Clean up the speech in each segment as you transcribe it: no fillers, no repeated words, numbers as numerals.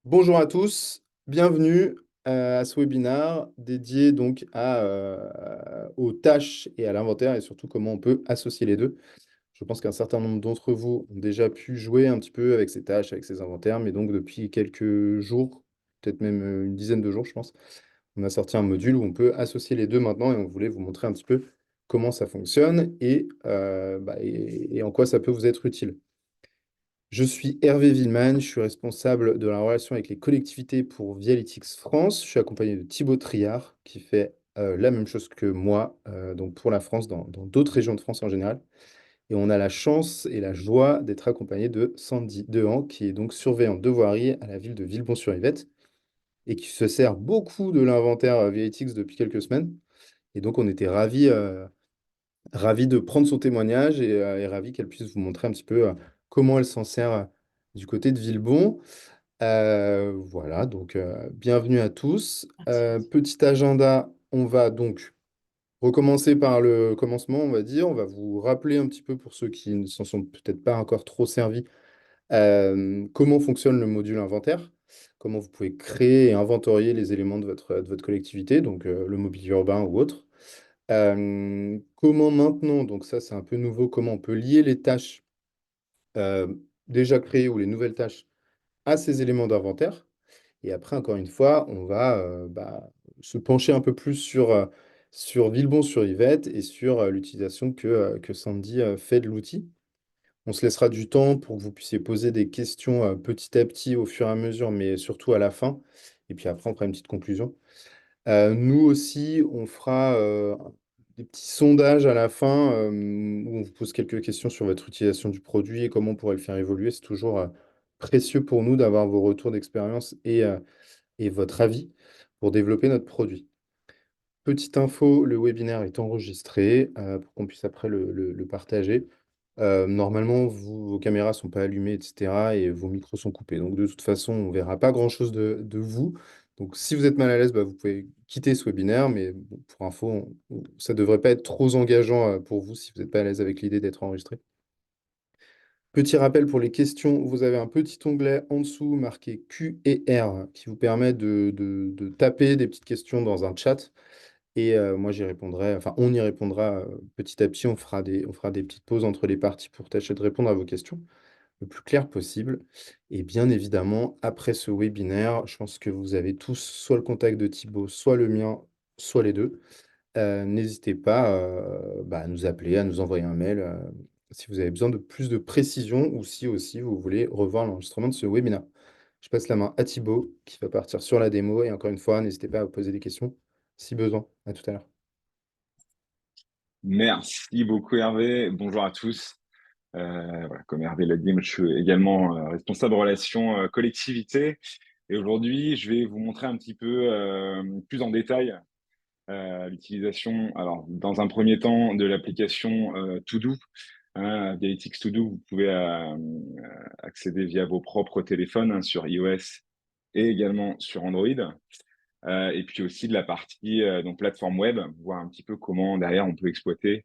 Bonjour à tous, bienvenue à ce webinaire dédié donc aux tâches et à l'inventaire et surtout comment on peut associer les deux. Je pense qu'un certain nombre d'entre vous ont déjà pu jouer un petit peu avec ces tâches, avec ces inventaires, mais donc depuis quelques jours, peut-être même une dizaine de jours, je pense, on a sorti un module où on peut associer les deux maintenant et on voulait vous montrer un petit peu comment ça fonctionne et en quoi ça peut vous être utile. Je suis Hervé Villeman, je suis responsable de la relation avec les collectivités pour Vialytics France. Je suis accompagné de Thibaut Triard, qui fait la même chose que moi, donc pour la France, dans d'autres régions de France en général. Et on a la chance et la joie d'être accompagné de Sandy Dehan, qui est donc surveillante de voirie à la ville de Villebon-sur-Yvette, et qui se sert beaucoup de l'inventaire Vialytics depuis quelques semaines. Et donc on était ravis de prendre son témoignage et ravis qu'elle puisse vous montrer un petit peu comment elle s'en sert du côté de Villebon. Voilà, donc bienvenue à tous. Petit agenda, on va donc recommencer par le commencement, on va dire. On va vous rappeler un petit peu pour ceux qui ne s'en sont peut-être pas encore trop servis, comment fonctionne le module inventaire, comment vous pouvez créer et inventorier les éléments de votre collectivité, donc le mobilier urbain ou autre. Comment maintenant, donc ça c'est un peu nouveau, comment on peut lier les tâches euh, déjà créées ou les nouvelles tâches à ces éléments d'inventaire. Et après, encore une fois, on va se pencher un peu plus sur Villebon-sur-Yvette et sur l'utilisation que Sandy fait de l'outil. On se laissera du temps pour que vous puissiez poser des questions petit à petit au fur et à mesure, mais surtout à la fin. Et puis après, on fera une petite conclusion. Nous aussi, on fera des petits sondages à la fin où on vous pose quelques questions sur votre utilisation du produit et comment on pourrait le faire évoluer. C'est toujours précieux pour nous d'avoir vos retours d'expérience et votre avis pour développer notre produit. Petite info, le webinaire est enregistré pour qu'on puisse après le partager. Normalement, vos caméras ne sont pas allumées, etc. et vos micros sont coupés. Donc, de toute façon, on ne verra pas grand-chose de vous. Donc, si vous êtes mal à l'aise, vous pouvez quitter ce webinaire. Mais bon, pour info, ça ne devrait pas être trop engageant pour vous si vous n'êtes pas à l'aise avec l'idée d'être enregistré. Petit rappel pour les questions, vous avez un petit onglet en dessous marqué Q et R qui vous permet de taper des petites questions dans un chat. Et moi, j'y répondrai, enfin, on y répondra petit à petit. On fera des petites pauses entre les parties pour tâcher de répondre à vos questions le plus clair possible. Et bien évidemment, après ce webinaire, je pense que vous avez tous soit le contact de Thibaut, soit le mien, soit les deux. N'hésitez pas à nous appeler, à nous envoyer un mail si vous avez besoin de plus de précision ou si aussi vous voulez revoir l'enregistrement de ce webinaire. Je passe la main à Thibaut qui va partir sur la démo et encore une fois, n'hésitez pas à vous poser des questions si besoin. À tout à l'heure. Merci beaucoup Hervé. Bonjour à tous. Voilà, comme Hervé l'a dit, moi, je suis également responsable relations collectivité. Et aujourd'hui, je vais vous montrer un petit peu plus en détail l'utilisation, alors dans un premier temps, de l'application To-Do. Dialytics To-Do, vous pouvez accéder via vos propres téléphones sur iOS et également sur Android. Et puis aussi de la partie donc plateforme web, voir un petit peu comment derrière on peut exploiter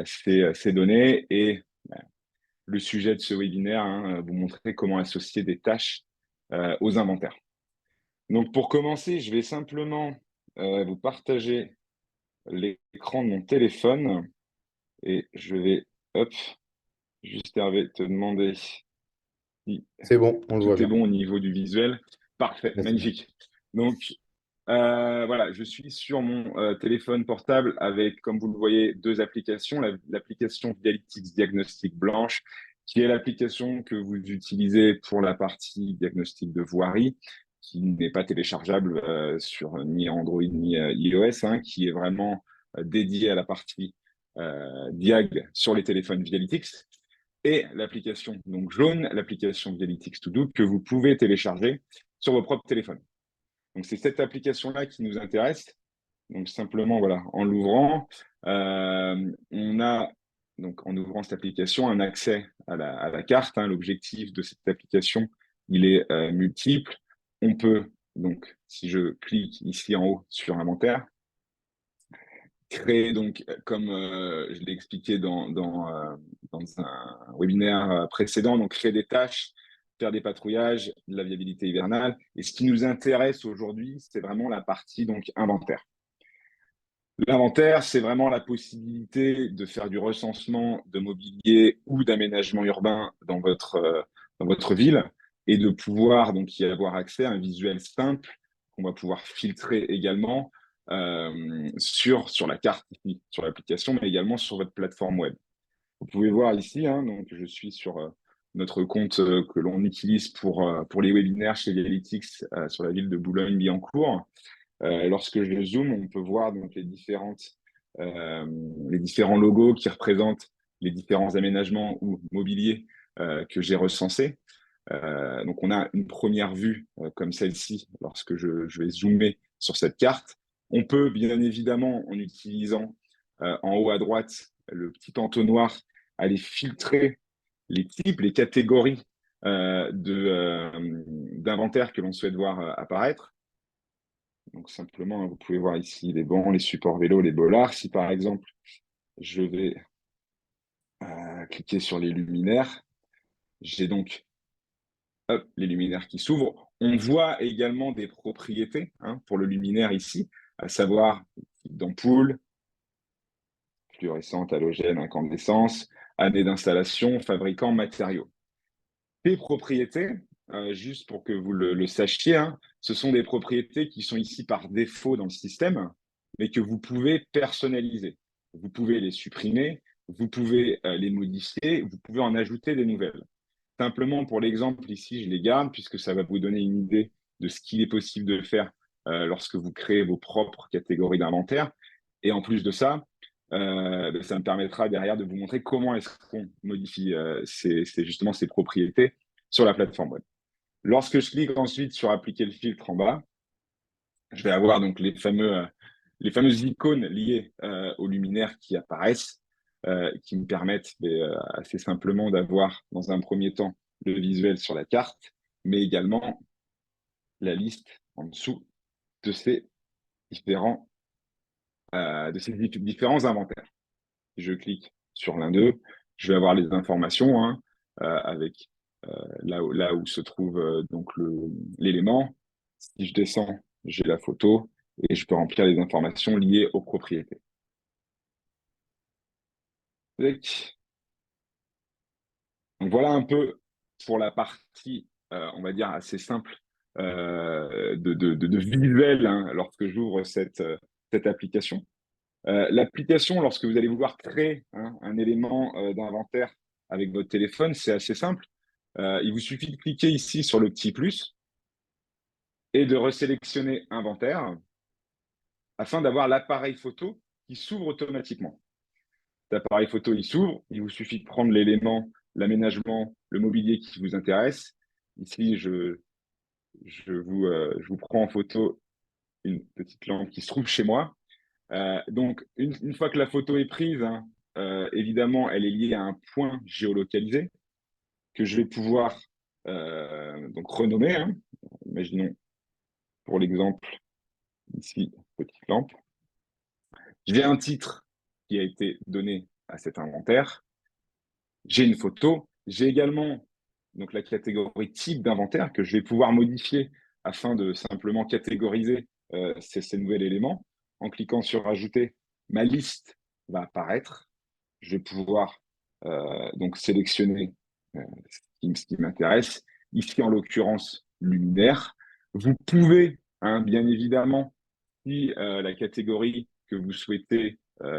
ces données et le sujet de ce webinaire, vous montrer comment associer des tâches aux inventaires. Donc pour commencer, je vais simplement vous partager l'écran de mon téléphone et je vais, hop, juste Hervé, te demander si C'est bon, on le voit tout est bien. bon au niveau du visuel. Parfait, Là, c'est bon. magnifique. Donc, voilà, je suis sur mon téléphone portable avec, comme vous le voyez, deux applications. L'application Vialytics Diagnostic Blanche, qui est l'application que vous utilisez pour la partie diagnostic de voirie, qui n'est pas téléchargeable sur ni Android ni iOS, qui est vraiment dédiée à la partie diag sur les téléphones Vialytics et l'application donc jaune, l'application Vialytics To Do que vous pouvez télécharger sur vos propres téléphones. Donc c'est cette application-là qui nous intéresse. Donc simplement voilà, en l'ouvrant, on a donc en ouvrant cette application un accès à la carte. L'objectif de cette application, il est multiple. On peut donc, si je clique ici en haut sur inventaire, créer donc, comme je l'ai expliqué dans un webinaire précédent, donc créer des tâches faire des patrouillages, de la viabilité hivernale. Et ce qui nous intéresse aujourd'hui, c'est vraiment la partie donc inventaire. L'inventaire, c'est vraiment la possibilité de faire du recensement de mobilier ou d'aménagement urbain dans votre ville et de pouvoir donc y avoir accès à un visuel simple qu'on va pouvoir filtrer également sur la carte, sur l'application, mais également sur votre plateforme web. Vous pouvez voir ici, hein, donc je suis sur notre compte que l'on utilise pour les webinaires chez Dialytics sur la ville de Boulogne-Billancourt. Lorsque je zoome, on peut voir donc les différents logos qui représentent les différents aménagements ou mobiliers que j'ai recensés. Donc, on a une première vue comme celle-ci lorsque je vais zoomer sur cette carte. On peut, bien évidemment, en utilisant en haut à droite le petit entonnoir, aller filtrer les types, les catégories d'inventaire que l'on souhaite voir apparaître. Donc simplement, vous pouvez voir ici les bancs, les supports vélos, les bollards. Si par exemple, je vais cliquer sur les luminaires, j'ai donc les luminaires qui s'ouvrent. On voit également des propriétés pour le luminaire ici, à savoir type d'ampoule, fluorescente, halogène, incandescence, année d'installation, fabricant, matériaux. Ces propriétés, juste pour que vous le sachiez, ce sont des propriétés qui sont ici par défaut dans le système, mais que vous pouvez personnaliser. Vous pouvez les supprimer, vous pouvez les modifier, vous pouvez en ajouter des nouvelles. Simplement pour l'exemple ici, je les garde puisque ça va vous donner une idée de ce qu'il est possible de faire lorsque vous créez vos propres catégories d'inventaire. Et en plus de ça, ça me permettra derrière de vous montrer comment est-ce qu'on modifie justement ces propriétés sur la plateforme web. Lorsque je clique ensuite sur appliquer le filtre en bas, je vais avoir donc les fameuses icônes liées aux luminaires qui apparaissent, qui me permettent assez simplement d'avoir dans un premier temps le visuel sur la carte, mais également la liste en dessous de ces différents inventaires. Si je clique sur l'un d'eux, je vais avoir les informations avec là où se trouve donc l'élément. Si je descends, j'ai la photo et je peux remplir les informations liées aux propriétés. Donc voilà un peu pour la partie, on va dire, assez simple de visuel lorsque j'ouvre cette application. L'application, lorsque vous allez vouloir créer un élément d'inventaire avec votre téléphone, c'est assez simple. Il vous suffit de cliquer ici sur le petit plus et de resélectionner inventaire afin d'avoir l'appareil photo qui s'ouvre automatiquement. L'appareil photo, il s'ouvre, il vous suffit de prendre l'élément, l'aménagement, le mobilier qui vous intéresse. Ici, je vous prends en photo une petite lampe qui se trouve chez moi. Donc, une fois que la photo est prise, évidemment, elle est liée à un point géolocalisé que je vais pouvoir donc renommer. Imaginons, pour l'exemple, ici, petite lampe. J'ai un titre qui a été donné à cet inventaire. J'ai une photo. J'ai également donc la catégorie type d'inventaire que je vais pouvoir modifier afin de simplement catégoriser ces nouveaux éléments. En cliquant sur Ajouter, ma liste va apparaître. Je vais pouvoir donc sélectionner ce qui m'intéresse. Ici, en l'occurrence, luminaire. Vous pouvez, bien évidemment, si la catégorie que vous souhaitez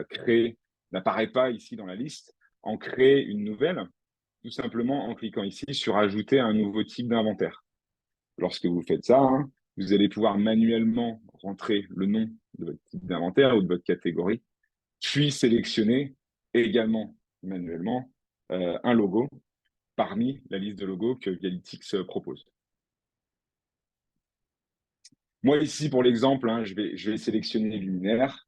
créer n'apparaît pas ici dans la liste, en créer une nouvelle, tout simplement en cliquant ici sur Ajouter un nouveau type d'inventaire. Lorsque vous faites ça, vous allez pouvoir manuellement rentrer le nom de votre type d'inventaire ou de votre catégorie, puis sélectionner également manuellement un logo parmi la liste de logos que Dialytics propose. Moi, ici, pour l'exemple, je vais sélectionner luminaire.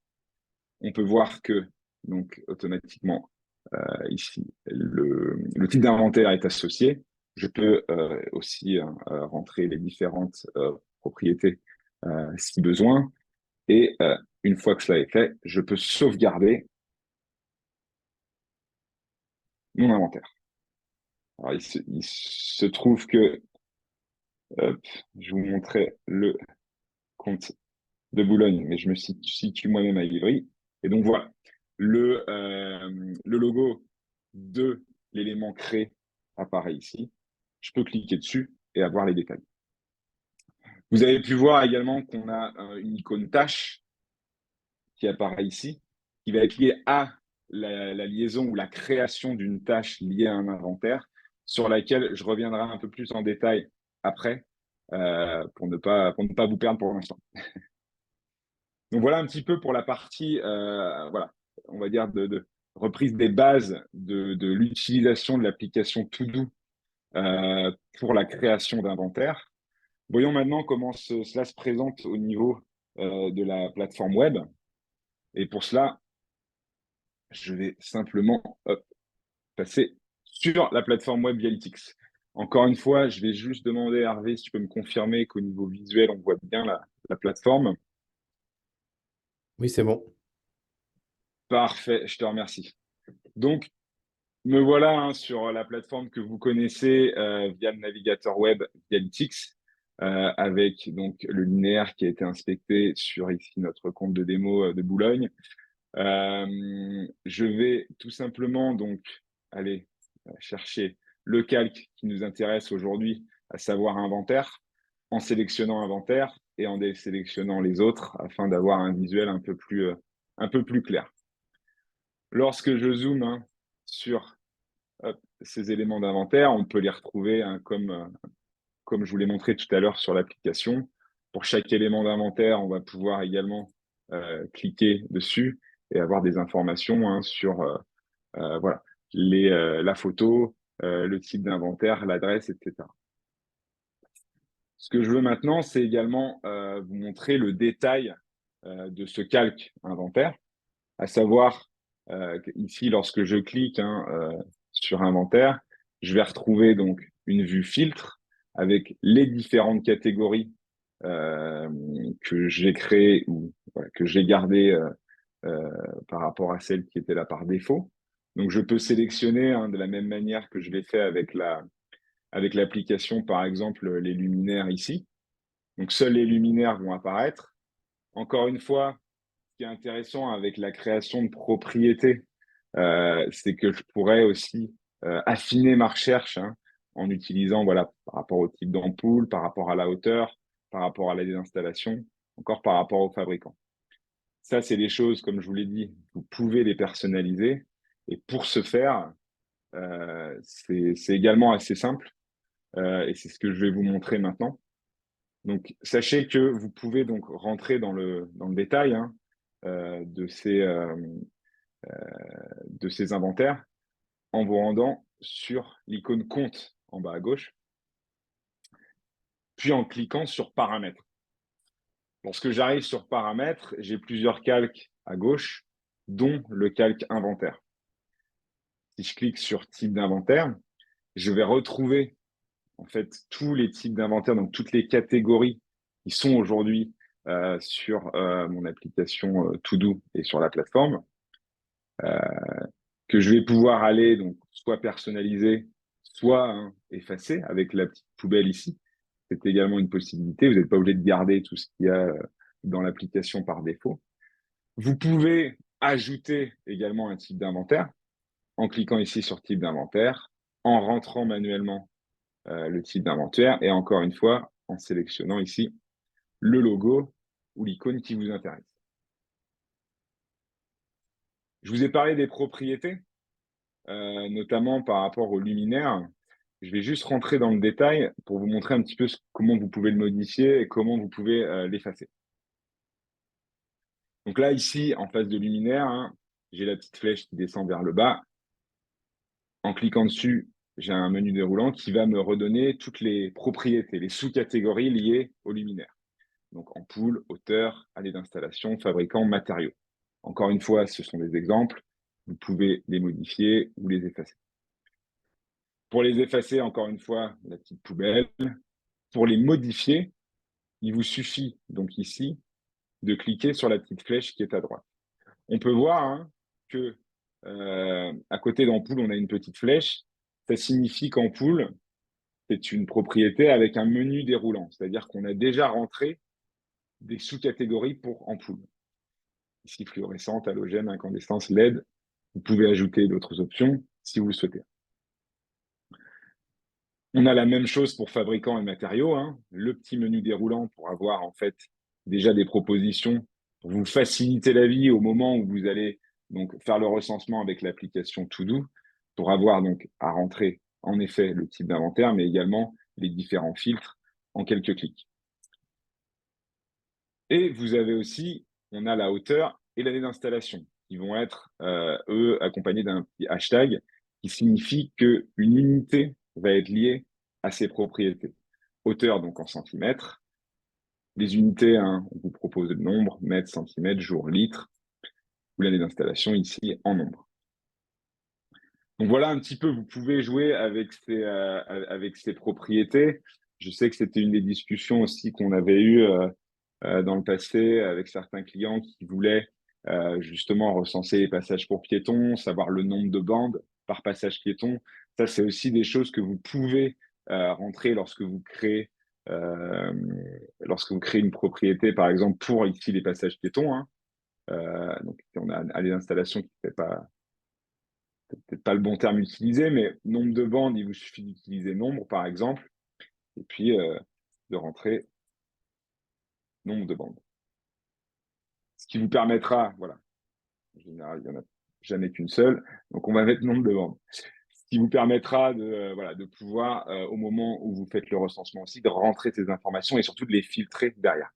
On peut voir que, donc, automatiquement, ici, le type d'inventaire est associé. Je peux aussi rentrer les différentes propriétés si besoin. Et une fois que cela est fait, je peux sauvegarder mon inventaire. Alors, il se trouve que, hop, je vous montrais le compte de Boulogne, mais je me situe moi-même à Ivry. Et donc voilà, le logo de l'élément créé apparaît ici. Je peux cliquer dessus et avoir les détails. Vous avez pu voir également qu'on a une icône tâche qui apparaît ici, qui va être liée à la liaison ou la création d'une tâche liée à un inventaire, sur laquelle je reviendrai un peu plus en détail après, pour ne pas vous perdre pour l'instant. Donc voilà un petit peu pour la partie, voilà, on va dire de reprise des bases de l'utilisation de l'application To-Do pour la création d'inventaire. Voyons maintenant comment cela se présente au niveau de la plateforme web. Et pour cela, je vais simplement passer sur la plateforme web Vialytics. Encore une fois, je vais juste demander à Hervé si tu peux me confirmer qu'au niveau visuel, on voit bien la plateforme. Oui, c'est bon. Parfait, je te remercie. Donc, me voilà sur la plateforme que vous connaissez via le navigateur web Vialytics, avec donc le linéaire qui a été inspecté sur ici notre compte de démo de Boulogne. Je vais tout simplement donc aller chercher le calque qui nous intéresse aujourd'hui, à savoir inventaire, en sélectionnant inventaire et en désélectionnant les autres afin d'avoir un visuel un peu plus clair. Lorsque je zoome sur ces éléments d'inventaire, on peut les retrouver comme je vous l'ai montré tout à l'heure sur l'application. Pour chaque élément d'inventaire, on va pouvoir également cliquer dessus et avoir des informations sur voilà, la photo, le type d'inventaire, l'adresse, etc. Ce que je veux maintenant, c'est également vous montrer le détail de ce calque inventaire, à savoir ici, lorsque je clique sur inventaire, je vais retrouver donc une vue filtre avec les différentes catégories que j'ai créées ou voilà, que j'ai gardées euh, par rapport à celles qui étaient là par défaut. Donc, je peux sélectionner de la même manière que je l'ai fait avec l'application, par exemple, les luminaires ici. Donc, seuls les luminaires vont apparaître. Encore une fois, ce qui est intéressant avec la création de propriétés, c'est que je pourrais aussi affiner ma recherche en utilisant, voilà, par rapport au type d'ampoule, par rapport à la hauteur, par rapport à la désinstallation, encore par rapport au fabricant. Ça, c'est des choses, comme je vous l'ai dit, vous pouvez les personnaliser. Et pour ce faire, c'est également assez simple. Et c'est ce que je vais vous montrer maintenant. Donc, sachez que vous pouvez donc rentrer dans le détail de ces inventaires en vous rendant sur l'icône compte en bas à gauche, puis en cliquant sur paramètres. Lorsque j'arrive sur paramètres, j'ai plusieurs calques à gauche, dont le calque inventaire. Si je clique sur type d'inventaire, je vais retrouver en fait tous les types d'inventaire, donc toutes les catégories qui sont aujourd'hui sur mon application To-Do et sur la plateforme, euh, que je vais pouvoir aller donc soit personnaliser, soit effacer avec la petite poubelle ici. C'est également une possibilité. Vous n'êtes pas obligé de garder tout ce qu'il y a dans l'application par défaut. Vous pouvez ajouter également un type d'inventaire en cliquant ici sur type d'inventaire, en rentrant manuellement le type d'inventaire et encore une fois en sélectionnant ici le logo ou l'icône qui vous intéresse. Je vous ai parlé des propriétés, notamment par rapport au luminaire. Je vais juste rentrer dans le détail pour vous montrer un petit peu comment vous pouvez le modifier et comment vous pouvez l'effacer. Donc là, ici, en face de luminaire, j'ai la petite flèche qui descend vers le bas. En cliquant dessus, j'ai un menu déroulant qui va me redonner toutes les propriétés, les sous-catégories liées au luminaire. Donc ampoule, hauteur, année d'installation, fabricant, matériaux. Encore une fois, ce sont des exemples. Vous pouvez les modifier ou les effacer. Pour les effacer, encore une fois, la petite poubelle. Pour les modifier, il vous suffit donc ici de cliquer sur la petite flèche qui est à droite. On peut voir que à côté d'ampoule, on a une petite flèche Ça signifie qu'Ampoule, c'est une propriété avec un menu déroulant, c'est-à-dire qu'on a déjà rentré des sous-catégories pour Ampoule. Ici, fluorescente, halogène, incandescence, LED. Vous pouvez ajouter d'autres options si vous le souhaitez. On a la même chose pour fabricants et matériaux, hein. Le petit menu déroulant pour avoir en fait déjà des propositions pour vous faciliter la vie au moment où vous allez donc faire le recensement avec l'application To-Do pour avoir donc à rentrer en effet le type d'inventaire, mais également les différents filtres en quelques clics. Et vous avez aussi, on a la hauteur et l'année d'installation qui vont être, eux, accompagnés d'un petit hashtag qui signifie qu'une unité va être liée à ses propriétés. Hauteur, donc en centimètres. Les unités, hein, on vous propose le nombre, mètres, centimètres, jour, litre, ou l'année d'installation ici en nombre. Donc voilà un petit peu, vous pouvez jouer avec ces propriétés. Je sais que c'était une des discussions aussi qu'on avait eues dans le passé avec certains clients qui voulaient justement recenser les passages pour piétons, savoir le nombre de bandes par passage piéton. Ça, c'est aussi des choses que vous pouvez rentrer euh, lorsque vous créez une propriété, par exemple, pour ici les passages piétons, hein. Donc, on a les installations qui ne fait pas peut-être pas le bon terme utilisé, mais nombre de bandes, il vous suffit d'utiliser nombre, par exemple, et puis de rentrer nombre de bandes. Ce qui vous permettra, voilà, en général, il n'y en a jamais qu'une seule, donc on va mettre nombre de bandes. Ce qui vous permettra voilà, de pouvoir, au moment où vous faites le recensement aussi, de rentrer ces informations et surtout de les filtrer derrière.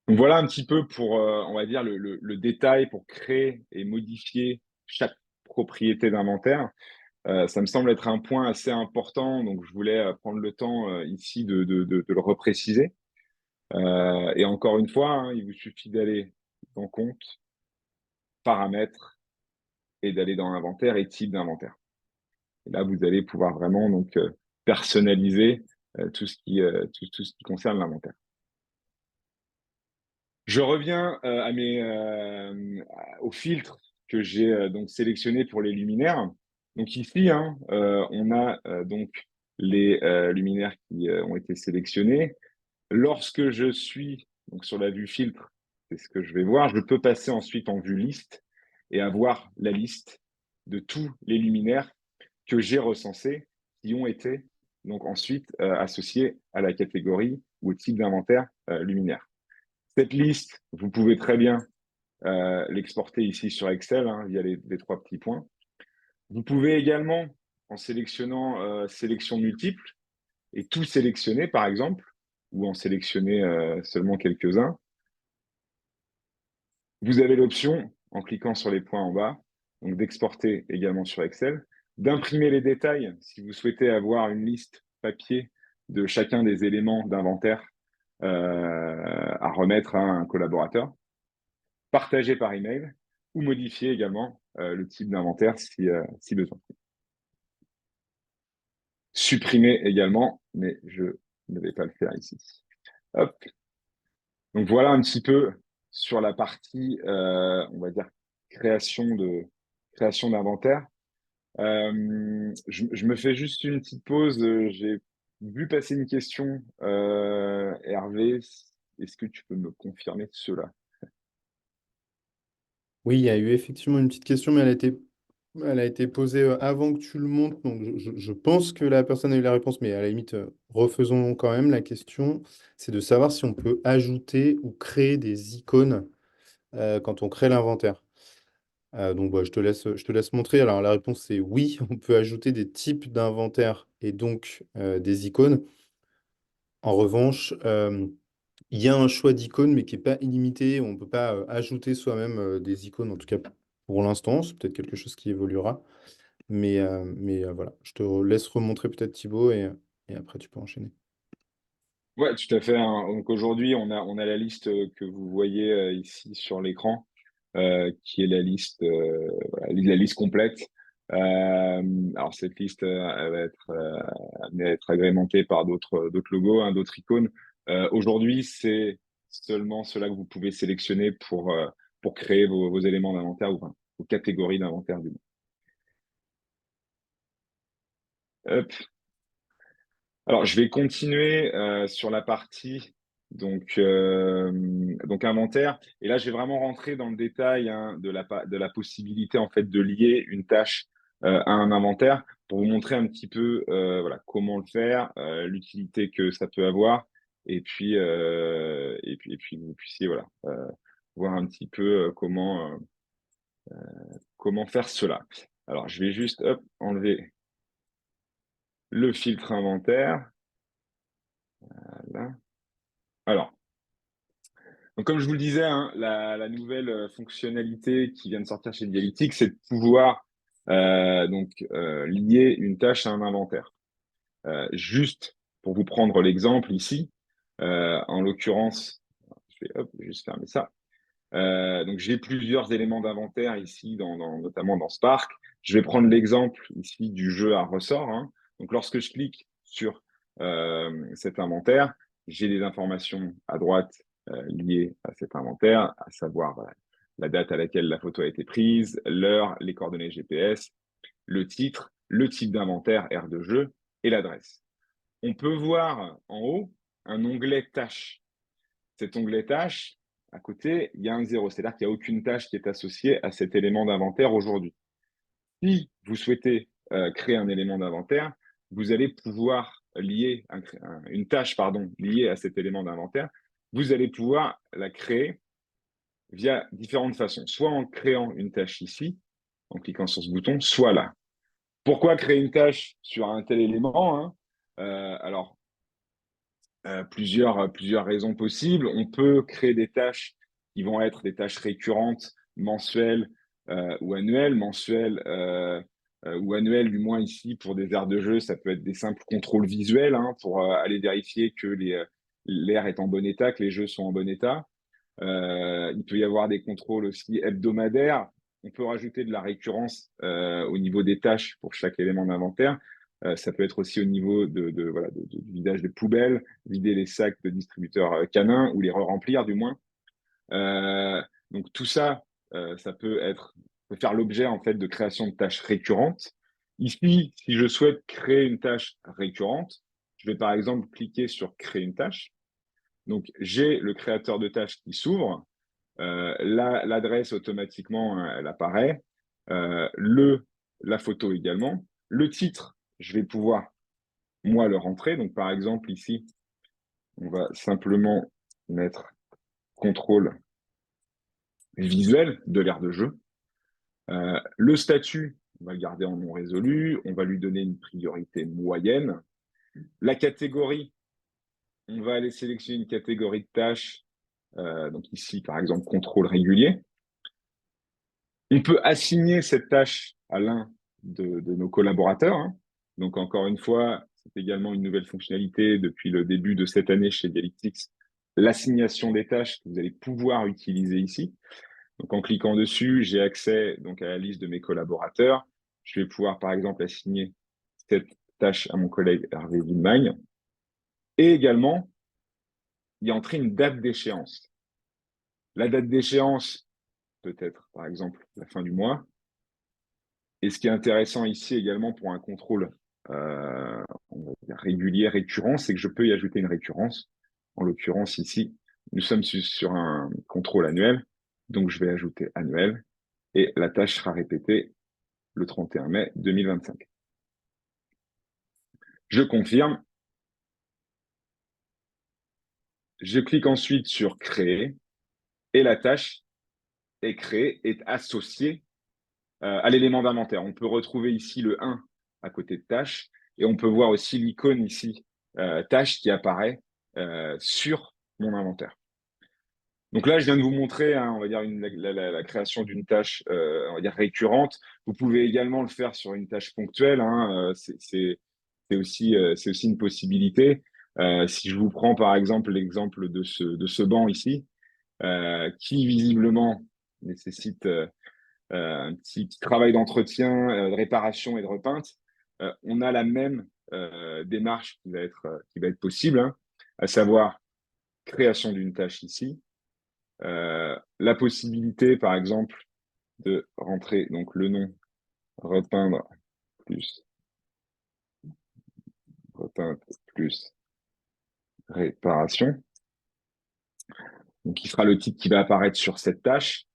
Donc voilà un petit peu pour, on va dire, le détail pour créer et modifier chaque propriété d'inventaire. Ça me semble être un point assez important, donc je voulais prendre le temps ici de le repréciser. Et encore une fois, hein, il vous suffit d'aller dans Compte, Paramètres, et d'aller dans Inventaire et Type d'inventaire. Et là, vous allez pouvoir vraiment donc personnaliser tout ce qui concerne l'inventaire. Je reviens aux filtres que j'ai donc sélectionnés pour les luminaires. Donc ici, hein, on a donc les luminaires qui ont été sélectionnés. Lorsque je suis donc sur la vue filtre, c'est ce que je vais voir, je peux passer ensuite en vue liste et avoir la liste de tous les luminaires que j'ai recensés qui ont été donc ensuite associés à la catégorie ou au type d'inventaire luminaire. Cette liste, vous pouvez très bien l'exporter ici sur Excel hein, via les trois petits points. Vous pouvez également, en sélectionnant sélection multiple, et tout sélectionner par exemple, ou en sélectionner seulement quelques-uns, vous avez l'option, en cliquant sur les points en bas, donc d'exporter également sur Excel, d'imprimer les détails si vous souhaitez avoir une liste papier de chacun des éléments d'inventaire à remettre à un collaborateur, partager par email ou modifier également le type d'inventaire si besoin. Supprimer également, mais je ne vais pas le faire ici. Hop. Donc voilà un petit peu sur la partie, on va dire, création d'inventaire. Je me fais juste une petite pause. J'ai vu passer une question. Hervé, est-ce que tu peux me confirmer cela? Oui, il y a eu effectivement une petite question, mais elle a été posée avant que tu le montres. Donc, je pense que la personne a eu la réponse, mais à la limite, refaisons quand même la question. C'est de savoir si on peut ajouter ou créer des icônes quand on crée l'inventaire. Donc, bah, je te laisse montrer. Alors, la réponse, c'est oui, on peut ajouter des types d'inventaire et donc des icônes. En revanche, il y a un choix d'icônes, mais qui n'est pas illimité. On ne peut pas ajouter soi-même des icônes, en tout cas pour l'instant. C'est peut-être quelque chose qui évoluera. Mais voilà, je te laisse remontrer peut-être Thibaut et après tu peux enchaîner. Ouais, tout à fait, hein. Donc aujourd'hui, on a la liste que vous voyez ici sur l'écran, qui est la liste, voilà, la liste complète. Alors cette liste, elle va être amenée à être agrémentée par d'autres logos, hein, d'autres icônes. Aujourd'hui, c'est seulement cela que vous pouvez sélectionner pour créer vos éléments d'inventaire ou enfin, vos catégories d'inventaire du coup. Hop. Alors, je vais continuer sur la partie donc inventaire. Et là, je vais vraiment rentrer dans le détail hein, de la possibilité en fait de lier une tâche à un inventaire pour vous montrer un petit peu voilà comment le faire, l'utilité que ça peut avoir, et puis que vous puissiez voilà voir un petit peu comment faire cela. Alors, je vais juste hop, enlever le filtre inventaire. Voilà. Alors. Donc, comme je vous le disais, hein, la nouvelle fonctionnalité qui vient de sortir chez Dialytics, c'est de pouvoir lier une tâche à un inventaire. Juste pour vous prendre l'exemple ici, en l'occurrence, je vais juste fermer ça. Donc, j'ai plusieurs éléments d'inventaire ici, notamment dans Spark. Je vais prendre l'exemple ici du jeu à ressort. Hein. Donc, lorsque je clique sur cet inventaire, j'ai des informations à droite liées à cet inventaire, à savoir la date à laquelle la photo a été prise, l'heure, les coordonnées GPS, le titre, le type d'inventaire, aire de jeu et l'adresse. On peut voir en haut un onglet tâches. Cet onglet tâches, à côté, il y a un 0, c'est-à-dire qu'il n'y a aucune tâche qui est associée à cet élément d'inventaire aujourd'hui. Si vous souhaitez créer un élément d'inventaire, vous allez pouvoir lier une tâche liée à cet élément d'inventaire. Vous allez pouvoir la créer via différentes façons, soit en créant une tâche ici, en cliquant sur ce bouton, soit là. Pourquoi créer une tâche sur un tel élément hein Alors, plusieurs raisons possibles. On peut créer des tâches qui vont être des tâches récurrentes, mensuelles ou annuelles. Mensuelles ou annuelles, du moins ici, pour des aires de jeu, ça peut être des simples contrôles visuels hein, pour aller vérifier que l'aire est en bon état, que les jeux sont en bon état. Il peut y avoir des contrôles aussi hebdomadaires. On peut rajouter de la récurrence au niveau des tâches pour chaque élément d'inventaire. Ça peut être aussi au niveau du vidage des poubelles, vider les sacs de distributeurs canins ou les re-remplir du moins. Donc tout ça, ça peut faire l'objet en fait de création de tâches récurrentes. Ici, si je souhaite créer une tâche récurrente, je vais par exemple cliquer sur créer une tâche. Donc j'ai le créateur de tâches qui s'ouvre. L'adresse automatiquement elle apparaît. La photo également. Le titre, je vais pouvoir moi le rentrer. Donc par exemple ici, on va simplement mettre contrôle visuel de l'aire de jeu. Le statut, on va le garder en non résolu. On va lui donner une priorité moyenne. La catégorie, on va aller sélectionner une catégorie de tâches. Donc ici, par exemple, contrôle régulier. On peut assigner cette tâche à l'un de nos collaborateurs. Hein. Donc, encore une fois, c'est également une nouvelle fonctionnalité depuis le début de cette année chez Dialytics, l'assignation des tâches que vous allez pouvoir utiliser ici. Donc, en cliquant dessus, j'ai accès donc, à la liste de mes collaborateurs. Je vais pouvoir, par exemple, assigner cette tâche à mon collègue Hervé Villemagne. Et également, y entrer une date d'échéance. La date d'échéance peut être, par exemple, la fin du mois. Et ce qui est intéressant ici également pour un contrôle on va dire régulier, récurrent, c'est que je peux y ajouter une récurrence. En l'occurrence, ici, nous sommes sur un contrôle annuel. Donc, je vais ajouter annuel et la tâche sera répétée le 31 mai 2025. Je confirme. Je clique ensuite sur créer et la tâche est créée, est associée à l'élément d'inventaire. On peut retrouver ici le 1 à côté de tâche et on peut voir aussi l'icône ici, tâche qui apparaît sur mon inventaire. Donc là, je viens de vous montrer, hein, on va dire, la création d'une tâche, on va dire, récurrente. Vous pouvez également le faire sur une tâche ponctuelle. Hein, c'est aussi une possibilité. Si je vous prends par exemple l'exemple de ce banc ici, qui visiblement nécessite un petit travail d'entretien, de réparation et de repeinte, on a la même démarche qui va être possible, hein, à savoir création d'une tâche ici, la possibilité, par exemple, de rentrer donc le nom, repeindre plus atteinte plus réparation. Donc, qui sera le titre qui va apparaître sur cette tâche.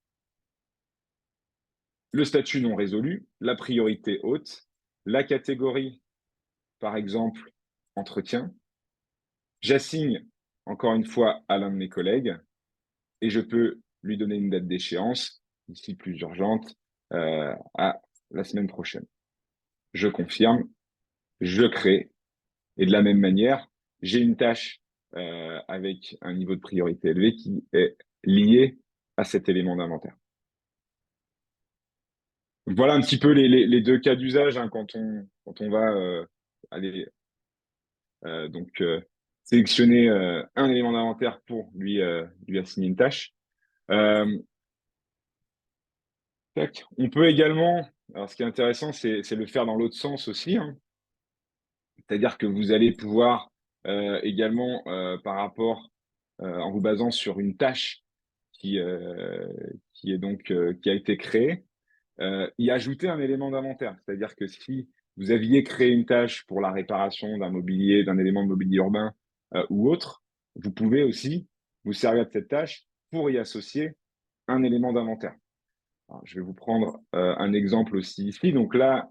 Le statut non résolu, la priorité haute, la catégorie, par exemple, entretien. J'assigne encore une fois à l'un de mes collègues et je peux lui donner une date d'échéance, ici plus urgente, à la semaine prochaine. Je confirme, je crée et de la même manière, j'ai une tâche avec un niveau de priorité élevé qui est lié à cet élément d'inventaire. Voilà un petit peu les deux cas d'usage hein, quand on va aller donc sélectionner un élément d'inventaire pour lui assigner une tâche. Euh, Tac. On peut également, alors ce qui est intéressant, c'est le faire dans l'autre sens aussi, hein. C'est-à-dire que vous allez pouvoir également, par rapport, en vous basant sur une tâche qui, euh, qui est donc qui a été créée, y ajouter un élément d'inventaire. C'est-à-dire que si vous aviez créé une tâche pour la réparation d'un mobilier, d'un élément de mobilier urbain ou autre, vous pouvez aussi vous servir de cette tâche pour y associer un élément d'inventaire. Alors, je vais vous prendre un exemple aussi ici. Donc là,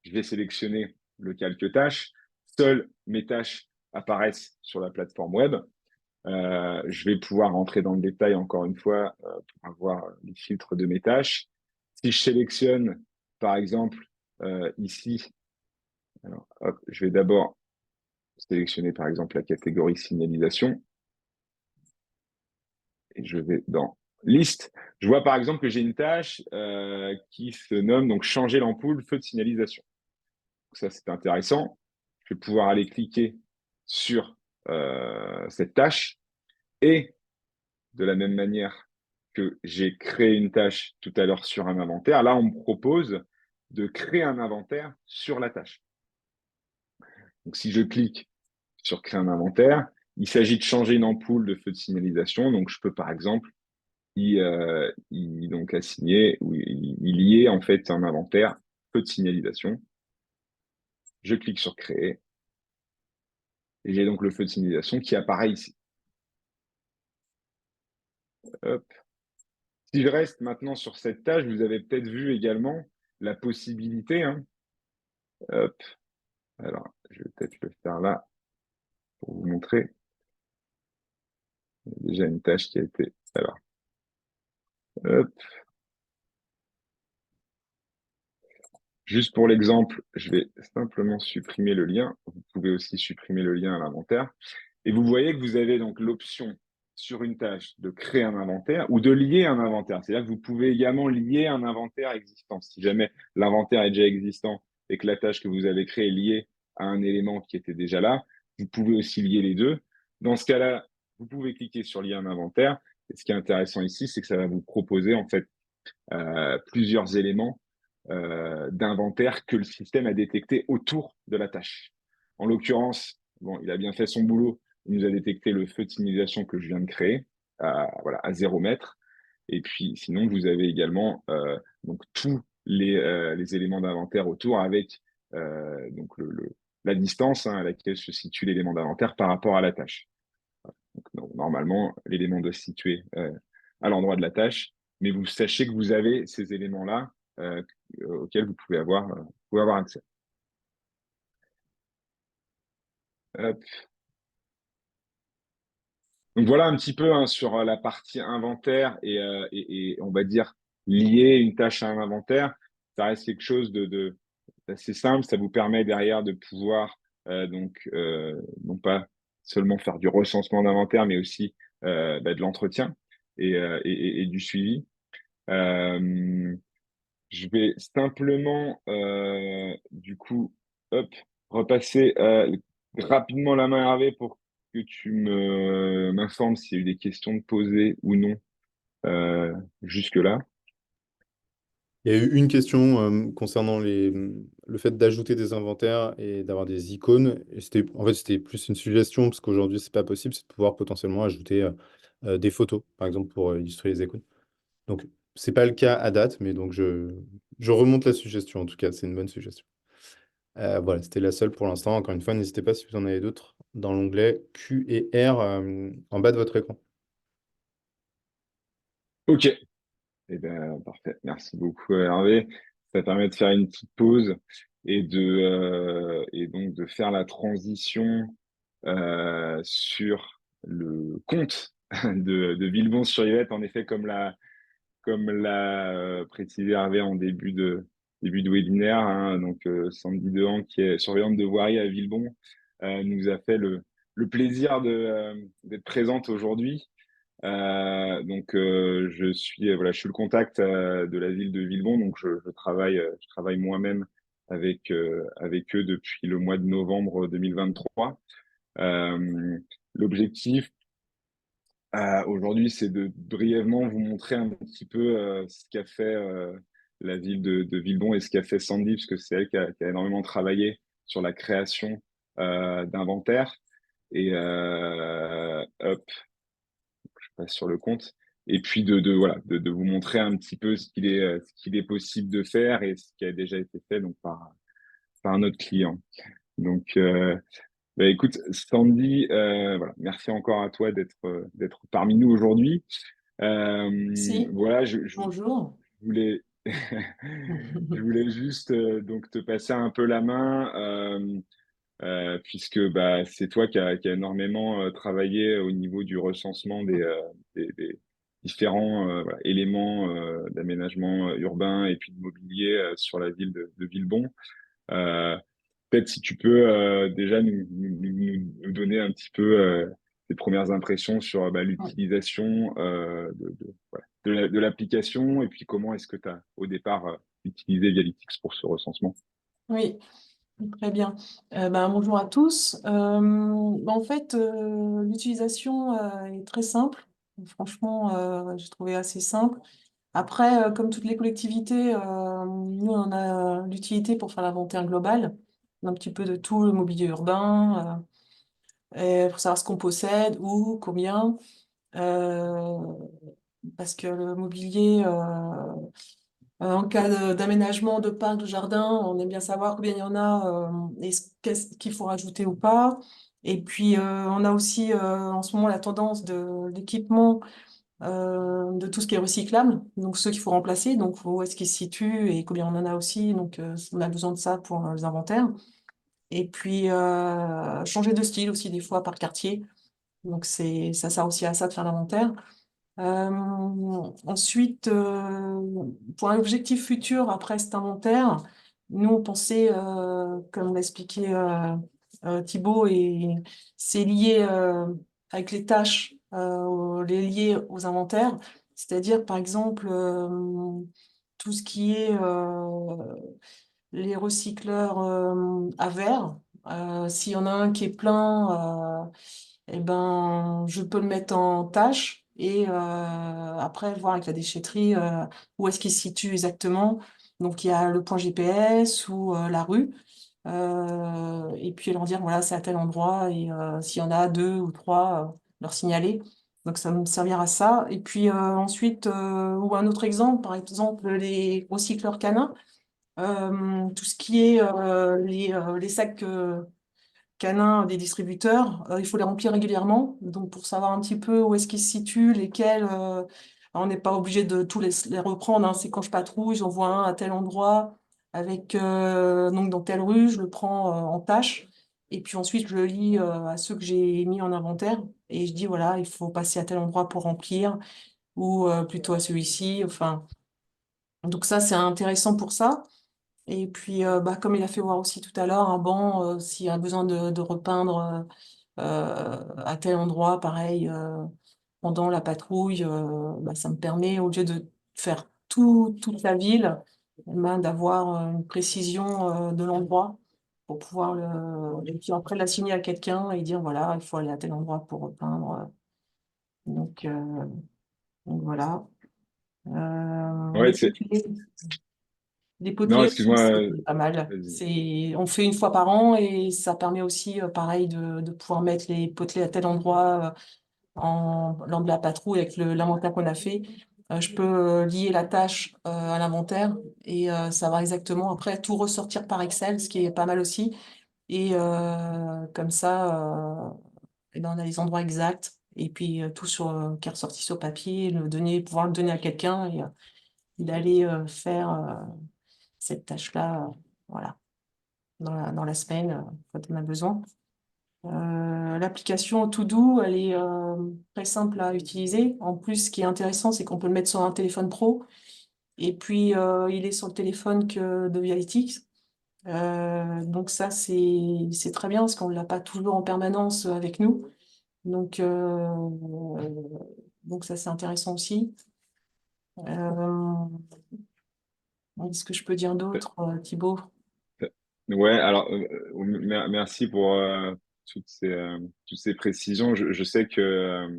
je vais sélectionner le calque tâches. Seules mes tâches apparaissent sur la plateforme web. Je vais pouvoir rentrer dans le détail encore une fois pour avoir les filtres de mes tâches. Si je sélectionne, par exemple, ici, alors, hop, je vais d'abord sélectionner, par exemple, la catégorie signalisation et je vais dans liste. Je vois, par exemple, que j'ai une tâche qui se nomme donc changer l'ampoule feu de signalisation. Donc ça, c'est intéressant. Je vais pouvoir aller cliquer sur cette tâche et de la même manière que j'ai créé une tâche tout à l'heure sur un inventaire, là, on me propose de créer un inventaire sur la tâche. Donc, si je clique sur créer un inventaire, il s'agit de changer une ampoule de feu de signalisation. Donc, je peux par exemple donc assigner ou y lier en fait un inventaire feu de signalisation. Je clique sur créer et j'ai donc le feu de signalisation qui apparaît ici. Hop. Si je reste maintenant sur cette tâche, vous avez peut-être vu également la possibilité, hein, hop, alors je vais peut-être le faire là pour vous montrer. Il y a déjà une tâche qui a été. Alors, hop. Juste pour l'exemple, je vais simplement supprimer le lien. Vous pouvez aussi supprimer le lien à l'inventaire. Et vous voyez que vous avez donc l'option sur une tâche de créer un inventaire ou de lier un inventaire. C'est-à-dire que vous pouvez également lier un inventaire existant. Si jamais l'inventaire est déjà existant et que la tâche que vous avez créée est liée à un élément qui était déjà là, vous pouvez aussi lier les deux. Dans ce cas-là, vous pouvez cliquer sur lier un inventaire. Et ce qui est intéressant ici, c'est que ça va vous proposer en fait plusieurs éléments d'inventaire que le système a détecté autour de la tâche. En l'occurrence, bon, il a bien fait son boulot. Il nous a détecté le feu de signalisation que je viens de créer voilà, à 0 mètre. Et puis, sinon, vous avez également donc tous les éléments d'inventaire autour avec donc la distance hein, à laquelle se situe l'élément d'inventaire par rapport à la tâche. Donc, normalement, l'élément doit se situer à l'endroit de la tâche, mais vous sachez que vous avez ces éléments-là auxquels vous pouvez avoir accès. Hop. Donc voilà un petit peu hein, sur la partie inventaire et on va dire lier une tâche à un inventaire. Ça reste quelque chose d'assez simple. Ça vous permet derrière de pouvoir non pas seulement faire du recensement d'inventaire, mais aussi de l'entretien et du suivi. Euh, je vais simplement du coup hop, repasser rapidement la main à Hervé pour que tu m'informes s'il y a eu des questions de poser ou non jusque-là. Il y a eu une question concernant le fait d'ajouter des inventaires et d'avoir des icônes. Et en fait, c'était plus une suggestion, parce qu'aujourd'hui, c'est pas possible, c'est de pouvoir potentiellement ajouter des photos, par exemple, pour illustrer les icônes. Donc, c'est pas le cas à date, mais donc je remonte la suggestion, en tout cas, c'est une bonne suggestion. Voilà, c'était la seule pour l'instant. Encore une fois, n'hésitez pas si vous en avez d'autres dans l'onglet Q et R en bas de votre écran. Ok, eh ben, parfait. Merci beaucoup, Hervé. Ça permet de faire une petite pause et donc de faire la transition sur le compte de Villebon-sur-Yvette. En effet, comme l'a précisé Hervé en début de webinaire, hein, donc Sandy Dehan, qui est surveillante de voirie à Villebon, nous a fait le plaisir d'être présente aujourd'hui. Donc je suis le contact de la ville de Villebon, donc je travaille moi-même avec eux depuis le mois de novembre 2023. L'objectif aujourd'hui, c'est de brièvement vous montrer un petit peu ce qu'a fait la ville de Villebon et ce qu'a fait Sandy, parce que c'est elle qui a énormément travaillé sur la création d'inventaire. Et hop, je passe sur le compte. Et puis voilà, de vous montrer un petit peu ce qu'il est possible de faire et ce qui a déjà été fait donc par notre client. Donc, bah, écoute, Sandy, voilà, merci encore à toi d'être parmi nous aujourd'hui. Si, Voilà, je bonjour. voulais, je voulais juste donc te passer un peu la main, puisque bah, c'est toi qui a énormément travaillé au niveau du recensement des différents voilà, éléments d'aménagement urbain et puis de mobilier sur la ville de Villebon. Euh, Peut-être si tu peux déjà nous donner un petit peu tes premières impressions sur bah, l'utilisation voilà, de l'application et puis comment est-ce que tu as au départ utilisé Vialytix pour ce recensement. Oui, très bien. Bonjour à tous. En fait, l'utilisation est très simple. Franchement, j'ai trouvé assez simple. Après, comme toutes les collectivités, nous, on a l'utilité pour faire l'inventaire global, un petit peu de tout le mobilier urbain, et pour savoir ce qu'on possède, où, combien. euh, Parce que le mobilier, en cas d'aménagement de parc, de jardin, on aime bien savoir combien il y en a et qu'est-ce qu'il faut rajouter ou pas. Et puis, on a aussi en ce moment la tendance de l'équipement de tout ce qui est recyclable, donc ceux qu'il faut remplacer, donc où est-ce qu'ils se situent et combien on en a aussi. Donc, on a besoin de ça pour les inventaires. Et puis, changer de style aussi des fois par quartier. Donc, ça sert aussi à ça de faire l'inventaire. Euh, Ensuite, pour un objectif futur après cet inventaire, nous on pensait, comme l'a expliqué Thibaut, et c'est lié avec les tâches, les liées aux inventaires, c'est-à-dire par exemple tout ce qui est les recycleurs à verre. S'il y en a un qui est plein, eh ben, je peux le mettre en tâche et après voir avec la déchetterie où est-ce qu'il se situe exactement. Donc il y a le point GPS ou la rue. Et puis leur dire voilà, c'est à tel endroit et s'il y en a deux ou trois, leur signaler. Donc ça me servira à ça. Et puis ensuite, ou un autre exemple, par exemple les recycleurs canins. Tout ce qui est les sacs canins des distributeurs, il faut les remplir régulièrement. Donc, pour savoir un petit peu où est-ce qu'ils se situent, lesquels, on n'est pas obligé de tous les reprendre, hein. C'est quand je patrouille, j'en vois un à tel endroit, avec, donc dans telle rue, je le prends en tâche. Et puis ensuite, je le lis à ceux que j'ai mis en inventaire. Et je dis, voilà, il faut passer à tel endroit pour remplir, ou plutôt à celui-ci. Enfin, donc ça, c'est intéressant pour ça. Et puis, comme il a fait voir aussi tout à l'heure, un banc, s'il y a besoin de repeindre à tel endroit, pareil, pendant la patrouille, ça me permet, au lieu de faire toute la ville, d'avoir une précision de l'endroit pour pouvoir et puis après l'assigner à quelqu'un et dire, voilà, il faut aller à tel endroit pour repeindre. Donc, euh, donc voilà. Ouais, c'est. Les Non, potelets aussi, excuse-moi. c'est pas mal. Vas-y. On fait une fois par an et ça permet aussi, pareil, de pouvoir mettre les potelets à tel endroit lors de la patrouille avec l'inventaire qu'on a fait. Je peux lier la tâche à l'inventaire et ça va exactement après tout ressortir par Excel, ce qui est pas mal aussi. Et comme ça, eh ben, on a les endroits exacts et puis tout qui est ressorti sur papier, pouvoir le donner à quelqu'un et d'aller faire cette tâche-là, voilà, dans la semaine quand on a besoin. L'application To-Do, elle est très simple à utiliser. En plus, ce qui est intéressant, c'est qu'on peut le mettre sur un téléphone pro. Et puis, il est sur le téléphone que de Vialytics. Donc ça, c'est très bien parce qu'on ne l'a pas toujours en permanence avec nous. Donc, donc ça, c'est intéressant aussi. Euh, Est-ce que je peux dire d'autre, Thibaut? Ouais, alors merci pour toutes toutes ces précisions. Je sais que,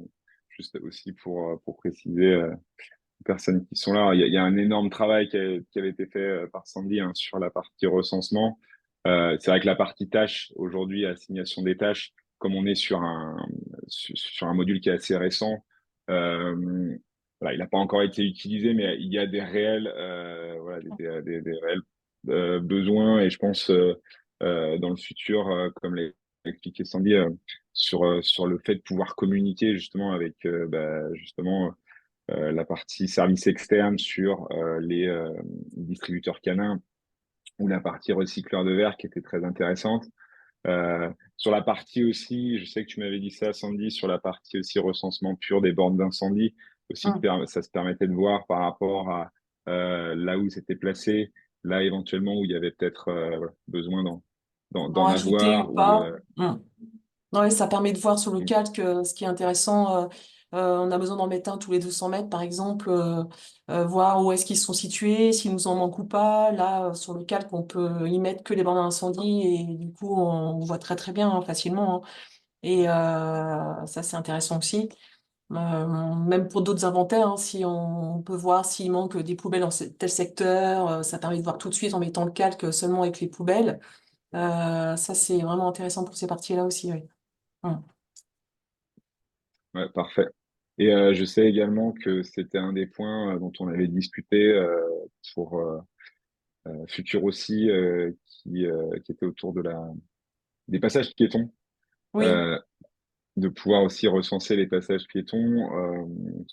juste aussi pour préciser aux personnes qui sont là, il y a un énorme travail qui avait été fait par Sandy hein, sur la partie recensement. C'est vrai que la partie tâches, aujourd'hui, assignation des tâches, comme on est sur un module qui est assez récent, voilà, il n'a pas encore été utilisé, mais il y a des réels, voilà, des réels besoins et je pense dans le futur, comme l'a expliqué Sandy, sur le fait de pouvoir communiquer justement avec justement la partie service externe sur les distributeurs canins ou la partie recycleur de verre qui était très intéressante. Sur la partie aussi, je sais que tu m'avais dit ça, Sandy, sur la partie aussi recensement pur des bornes d'incendie, aussi Hum. ça se permettait de voir par rapport à là où c'était placé, là éventuellement où il y avait peut-être voilà, besoin En d'en ajouter ou avoir ou pas? Hum. Ouais, ça permet de voir sur le calque ce qui est intéressant. On a besoin d'en mettre un tous les 200 mètres, par exemple, voir où est-ce qu'ils sont situés, s'il nous en manque ou pas. Là, sur le calque, on peut y mettre que les bandes d'incendie et du coup, on voit très très bien, hein, facilement, hein. Et ça, c'est intéressant aussi. Même pour d'autres inventaires, hein, si on peut voir s'il manque des poubelles dans tel secteur, ça permet de voir tout de suite en mettant le calque seulement avec les poubelles. Ça, c'est vraiment intéressant pour ces parties-là aussi, oui. Hum. ouais, parfait. Et je sais également que c'était un des points dont on avait discuté pour futur aussi, qui était autour de des passages piétons, Oui. euh, de pouvoir aussi recenser les passages piétons.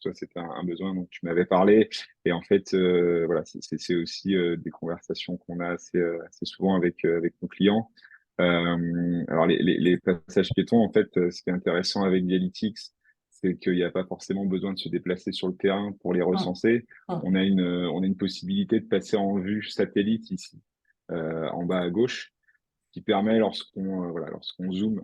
Toi, c'était un besoin dont tu m'avais parlé. Et en fait, voilà, c'est aussi des conversations qu'on a assez souvent avec nos clients. Alors, les passages piétons, en fait, ce qui est intéressant avec Dialytics, c'est qu'il n'y a pas forcément besoin de se déplacer sur le terrain pour les Hum, recenser. hum, On a une possibilité de passer en vue satellite ici, en bas à gauche, qui permet voilà, lorsqu'on zoome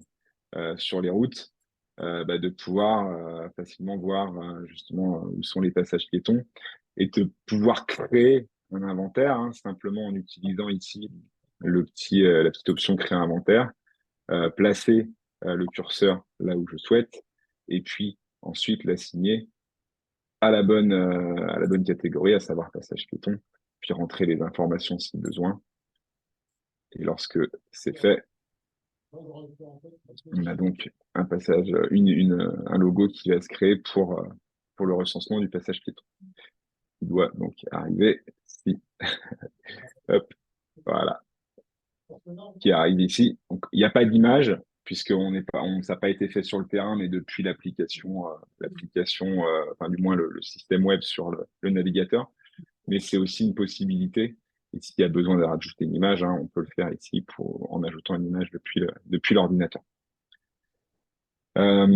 sur les routes, de pouvoir facilement voir justement où sont les passages piétons et de pouvoir créer un inventaire hein, simplement en utilisant ici la petite option créer inventaire, placer le curseur là où je souhaite et puis ensuite l'assigner à la bonne catégorie, à savoir passage piéton, puis rentrer les informations si besoin. Et lorsque c'est fait, on a donc un passage, un logo qui va se créer pour le recensement du passage piéton. Il doit donc arriver ici. Hop, voilà. Qui arrive ici. Donc, il n'y a pas d'image, puisqu'on n'est pas, ça n'a pas été fait sur le terrain, mais depuis enfin, du moins le système web sur le navigateur. Mais c'est aussi une possibilité. Et s'il y a besoin de rajouter une image, hein, on peut le faire ici en ajoutant une image depuis l'ordinateur. Euh,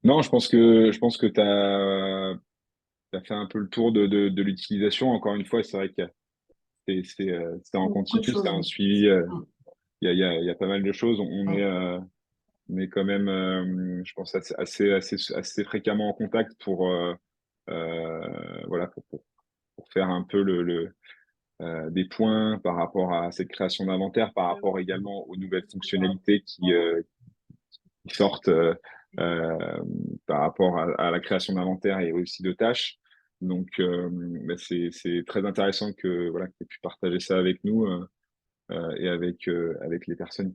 non, je pense que tu as fait un peu le tour de l'utilisation. Encore une fois, c'est vrai que c'est en beaucoup de continu, c'est choses, un oui. suivi. Hum, Il y a pas mal de choses. hum, On est quand même, je pense, assez fréquemment en contact voilà, pour faire un peu des points par rapport à cette création d'inventaire, par rapport également aux nouvelles fonctionnalités qui sortent euh, par rapport à la création d'inventaire et aussi de tâches. Donc, c'est très intéressant que voilà que tu aies pu partager ça avec nous et avec les personnes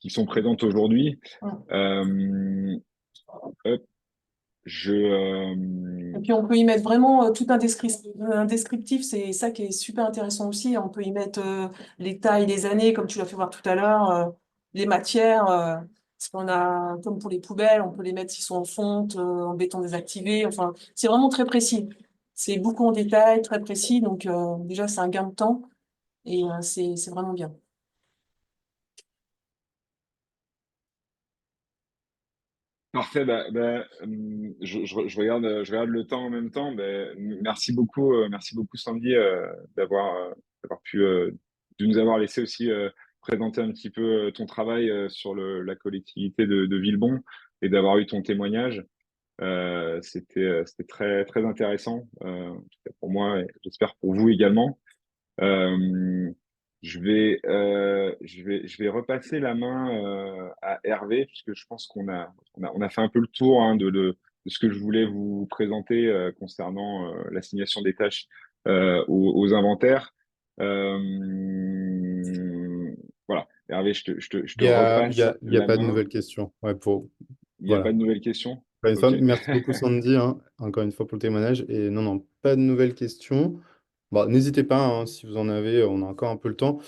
qui sont présentes aujourd'hui. hum. Euh, hop, Je, Et puis on peut y mettre vraiment tout un descriptif, c'est ça qui est super intéressant aussi. On peut y mettre les tailles, les années, comme tu l'as fait voir tout à l'heure, les matières, parce qu'on a, comme pour les poubelles, on peut les mettre s'ils sont en fonte, en béton désactivé. Enfin, c'est vraiment très précis. C'est beaucoup en détail, très précis. Donc déjà, c'est un gain de temps et c'est vraiment bien. Parfait, je regarde le temps en même temps. Merci beaucoup Sandy d'avoir pu de nous avoir laissé aussi présenter un petit peu ton travail sur la collectivité de Villebon et d'avoir eu ton témoignage. C'était très très intéressant en tout cas pour moi et j'espère pour vous également. Euh, je vais repasser la main à Hervé, puisque je pense on a fait un peu le tour hein, de ce que je voulais vous présenter concernant l'assignation des tâches aux inventaires. Voilà, Hervé, je te repasse Il y a la pas de main. nouvelles questions. Ouais, Il n'y a pas voilà. de nouvelles questions? Encore une fois, Ok. merci beaucoup Sandy, hein, encore une fois pour le témoignage. Et non, non, pas de nouvelles questions. Bon, n'hésitez pas, hein, si vous en avez, on a encore un peu le temps.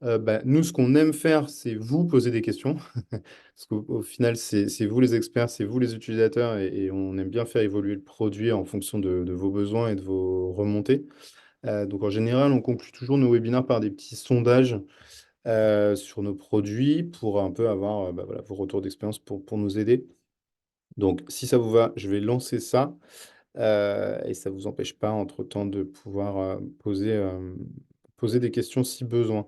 Nous, ce qu'on aime faire, c'est vous poser des questions. Parce qu'au final, c'est vous les experts, c'est vous les utilisateurs, et on aime bien faire évoluer le produit en fonction de vos besoins et de vos remontées. Donc en général, on conclut toujours nos webinaires par des petits sondages sur nos produits pour un peu avoir voilà, vos retours d'expérience pour nous aider. Donc si ça vous va, je vais lancer ça et ça ne vous empêche pas entre-temps de pouvoir poser des questions si besoin.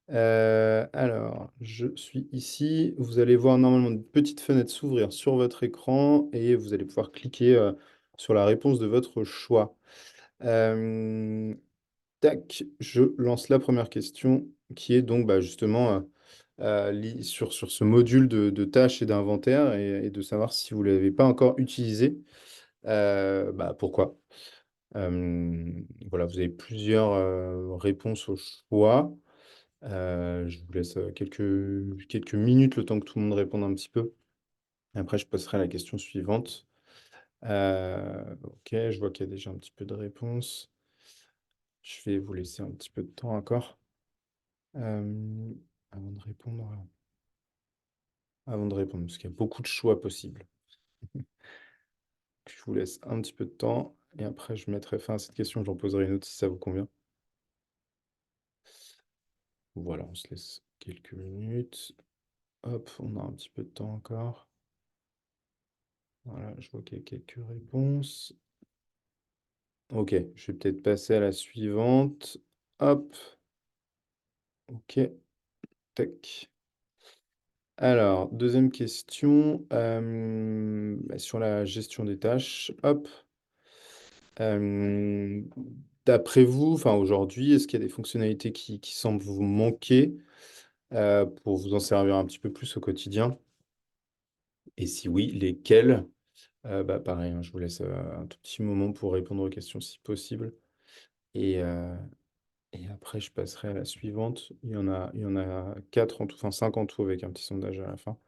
Alors, je suis ici. Vous allez voir normalement une petite fenêtre s'ouvrir sur votre écran et vous allez pouvoir cliquer sur la réponse de votre choix. Euh, Tac, je lance la première question qui est donc justement sur ce module de tâches et d'inventaire et de savoir si vous ne l'avez pas encore utilisé, pourquoi. Voilà, vous avez plusieurs réponses au choix. Je vous laisse quelques minutes le temps que tout le monde réponde un petit peu. Après, je passerai à la question suivante. Ok, je vois qu'il y a déjà un petit peu de réponses. Je vais vous laisser un petit peu de temps encore. Euh, avant de répondre, parce qu'il y a beaucoup de choix possibles. Je vous laisse un petit peu de temps et après je mettrai fin à cette question. J'en poserai une autre si ça vous convient. Voilà, on se laisse quelques minutes. Hop, on a un petit peu de temps encore. Voilà, je vois qu'il y a quelques réponses. Ok, je vais peut-être passer à la suivante. Hop, ok, tac. Alors, deuxième question sur la gestion des tâches. Hop. Euh, D'après vous, enfin aujourd'hui, est-ce qu'il y a des fonctionnalités qui semblent vous manquer pour vous en servir un petit peu plus au quotidien? Et si oui, lesquelles? Pareil, hein, je vous laisse un tout petit moment pour répondre aux questions si possible. Et, euh, et après, je passerai à la suivante. Il y en a quatre en tout, enfin cinq en tout avec un petit sondage à la fin,